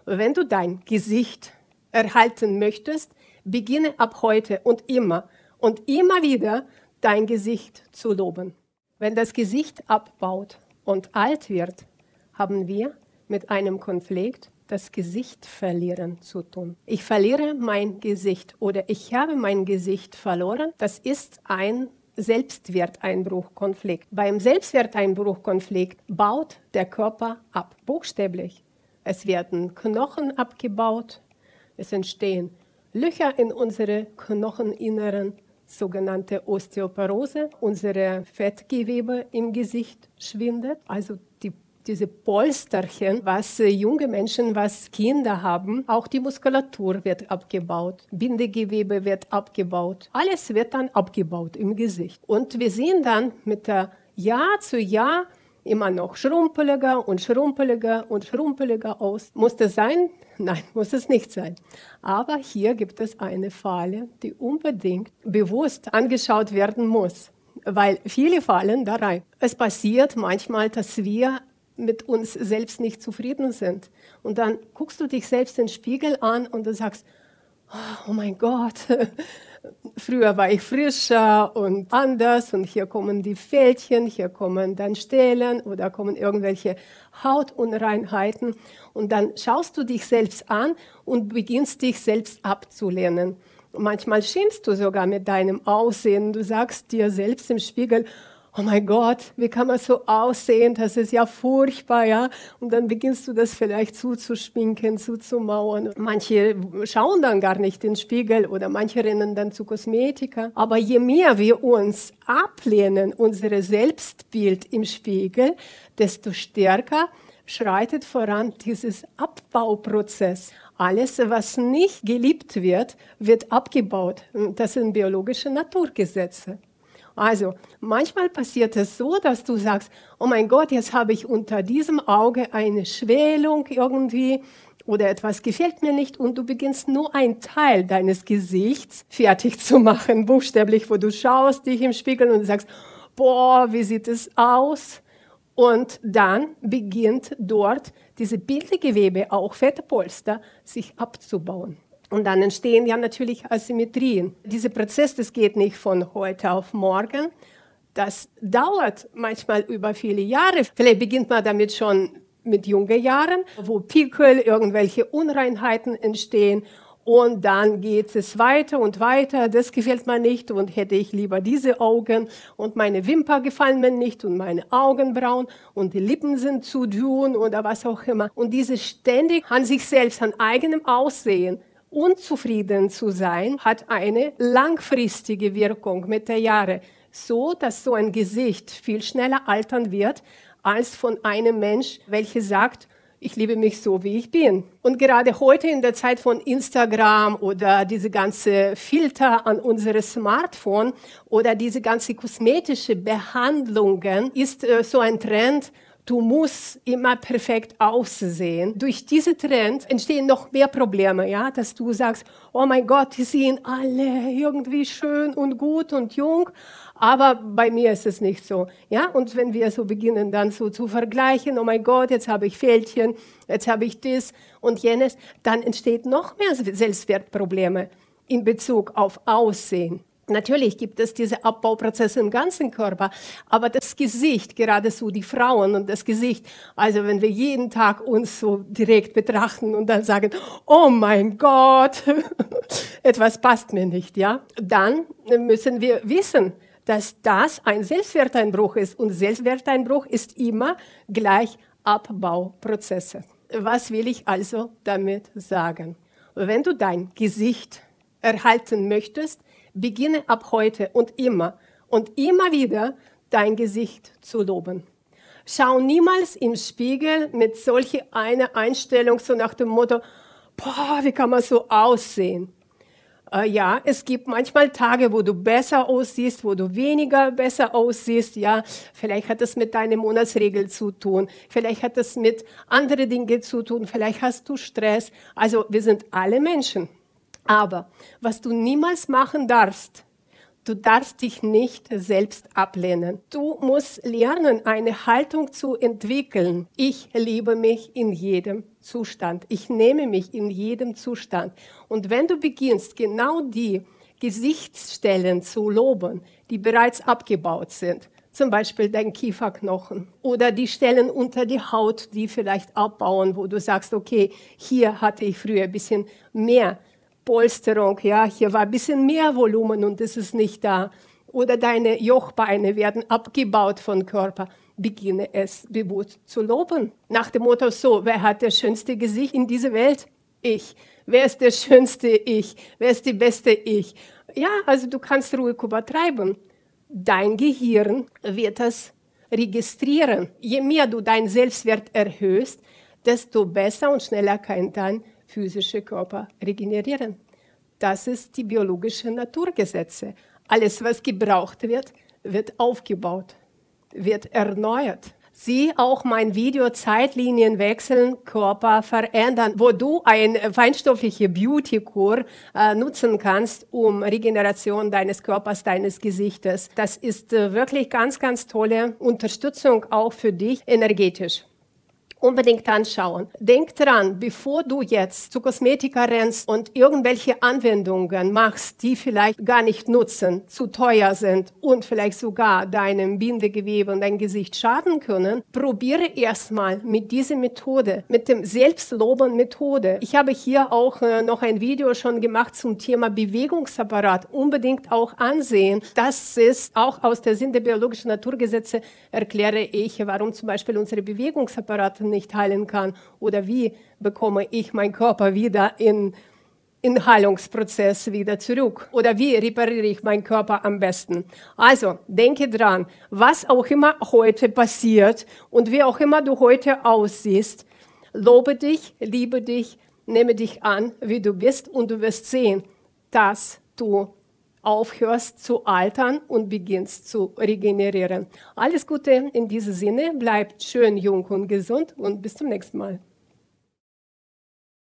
Wenn du dein Gesicht erhalten möchtest, beginne ab heute und immer wieder dein Gesicht zu loben. Wenn das Gesicht abbaut und alt wird, haben wir mit einem Konflikt das Gesicht verlieren zu tun. Ich verliere mein Gesicht oder ich habe mein Gesicht verloren. Das ist ein Selbstwerteinbruchkonflikt. Beim Selbstwerteinbruchkonflikt baut der Körper ab, buchstäblich. Es werden Knochen abgebaut, es entstehen Löcher in unsere Knocheninneren, sogenannte Osteoporose. Unsere Fettgewebe im Gesicht schwindet, also diese Polsterchen, was junge Menschen, was Kinder haben, auch die Muskulatur wird abgebaut, Bindegewebe wird abgebaut. Alles wird dann abgebaut im Gesicht. Und wir sehen dann mit der Jahr zu Jahr immer noch schrumpeliger und schrumpeliger und schrumpeliger aus. Muss das sein? Nein, muss es nicht sein. Aber hier gibt es eine Falle, die unbedingt bewusst angeschaut werden muss, weil viele fallen da rein. Es passiert manchmal, dass wir mit uns selbst nicht zufrieden sind. Und dann guckst du dich selbst in den Spiegel an und du sagst, oh mein Gott, früher war ich frischer und anders und hier kommen die Fältchen, hier kommen dann Stellen oder kommen irgendwelche Hautunreinheiten. Und dann schaust du dich selbst an und beginnst dich selbst abzulehnen. Manchmal schimpfst du sogar mit deinem Aussehen. Du sagst dir selbst im Spiegel, oh mein Gott, wie kann man so aussehen? Das ist ja furchtbar, ja. Und dann beginnst du das vielleicht zuzuschminken, zuzumauern. Manche schauen dann gar nicht in den Spiegel oder manche rennen dann zu Kosmetika. Aber je mehr wir uns ablehnen, unser Selbstbild im Spiegel, desto stärker schreitet voran dieses Abbauprozess. Alles, was nicht geliebt wird, wird abgebaut. Das sind biologische Naturgesetze. Also manchmal passiert es so, dass du sagst, oh mein Gott, jetzt habe ich unter diesem Auge eine Schwellung irgendwie oder etwas gefällt mir nicht und du beginnst nur einen Teil deines Gesichts fertig zu machen, buchstäblich, wo du schaust dich im Spiegel und sagst, boah, wie sieht es aus? Und dann beginnt dort diese Bindegewebe, auch Fettpolster, sich abzubauen. Und dann entstehen ja natürlich Asymmetrien. Dieser Prozess, das geht nicht von heute auf morgen. Das dauert manchmal über viele Jahre. Vielleicht beginnt man damit schon mit jungen Jahren, wo Pickel, irgendwelche Unreinheiten entstehen. Und dann geht es weiter und weiter. Das gefällt mir nicht und hätte ich lieber diese Augen. Und meine Wimper gefallen mir nicht und meine Augenbrauen und die Lippen sind zu dünn oder was auch immer. Und diese ständig an sich selbst, an eigenem Aussehen, unzufrieden zu sein, hat eine langfristige Wirkung mit der Jahre, so dass so ein Gesicht viel schneller altern wird, als von einem Mensch, welcher sagt, ich liebe mich so, wie ich bin. Und gerade heute in der Zeit von Instagram oder diese ganze Filter an unserem Smartphone oder diese ganze kosmetische Behandlungen ist so ein Trend. Du musst immer perfekt aussehen. Durch diesen Trend entstehen noch mehr Probleme, ja, dass du sagst, oh mein Gott, die sehen alle irgendwie schön und gut und jung, aber bei mir ist es nicht so, ja. Und wenn wir so beginnen, dann so zu vergleichen, oh mein Gott, jetzt habe ich Fältchen, jetzt habe ich das und jenes, dann entsteht noch mehr Selbstwertprobleme in Bezug auf Aussehen. Natürlich gibt es diese Abbauprozesse im ganzen Körper, aber das Gesicht, gerade so die Frauen und das Gesicht, also wenn wir jeden Tag uns so direkt betrachten und dann sagen, oh mein Gott, etwas passt mir nicht, ja, dann müssen wir wissen, dass das ein Selbstwerteinbruch ist und Selbstwerteinbruch ist immer gleich Abbauprozesse. Was will ich also damit sagen? Wenn du dein Gesicht erhalten möchtest, beginne ab heute und immer wieder dein Gesicht zu loben. Schau niemals im Spiegel mit solch einer Einstellung, so nach dem Motto, boah, wie kann man so aussehen? Ja, es gibt manchmal Tage, wo du besser aussiehst, wo du weniger besser aussiehst. Ja, vielleicht hat das mit deiner Monatsregel zu tun. Vielleicht hat das mit anderen Dingen zu tun. Vielleicht hast du Stress. Also wir sind alle Menschen. Aber was du niemals machen darfst, Du darfst dich nicht selbst ablehnen. Du musst lernen, eine Haltung zu entwickeln. Ich liebe mich in jedem Zustand. Ich nehme mich in jedem Zustand. Und wenn du beginnst, genau die Gesichtsstellen zu loben, die bereits abgebaut sind, zum Beispiel dein Kieferknochen oder die Stellen unter die Haut, die vielleicht abbauen, wo du sagst, okay, hier hatte ich früher ein bisschen mehr Polsterung, ja, hier war ein bisschen mehr Volumen und es ist nicht da. Oder deine Jochbeine werden abgebaut vom Körper. Beginne es bewusst zu loben. Nach dem Motto so, wer hat das schönste Gesicht in dieser Welt? Ich. Wer ist der schönste Ich? Wer ist die beste Ich? Ja, also du kannst ruhig übertreiben. Dein Gehirn wird das registrieren. Je mehr du deinen Selbstwert erhöhst, desto besser und schneller kann dein physischer Körper regenerieren. Das ist die biologische Naturgesetze. Alles, was gebraucht wird, wird aufgebaut, wird erneuert. Sieh auch mein Video Zeitlinien wechseln, Körper verändern, wo du ein feinstoffliche Beauty-Kur nutzen kannst, um Regeneration deines Körpers, deines Gesichtes. Das ist wirklich ganz, ganz tolle Unterstützung auch für dich energetisch. Unbedingt anschauen. Denk dran, bevor du jetzt zu Kosmetika rennst und irgendwelche Anwendungen machst, die vielleicht gar nicht nutzen, zu teuer sind und vielleicht sogar deinem Bindegewebe und dein Gesicht schaden können, probiere erstmal mit dieser Methode, mit dem Selbstloben-Methode. Ich habe hier auch noch ein Video schon gemacht zum Thema Bewegungsapparat. Unbedingt auch ansehen. Das ist auch aus der Sinn der biologischen Naturgesetze, erkläre ich, warum zum Beispiel unsere Bewegungsapparate nicht heilen kann oder wie bekomme ich meinen Körper wieder in Heilungsprozess wieder zurück oder wie repariere ich meinen Körper am besten. Also denke dran, was auch immer heute passiert und wie auch immer du heute aussiehst, lobe dich, liebe dich, nehme dich an, wie du bist und du wirst sehen, dass du aufhörst zu altern und beginnst zu regenerieren. Alles Gute in diesem Sinne, bleibt schön jung und gesund und bis zum nächsten Mal.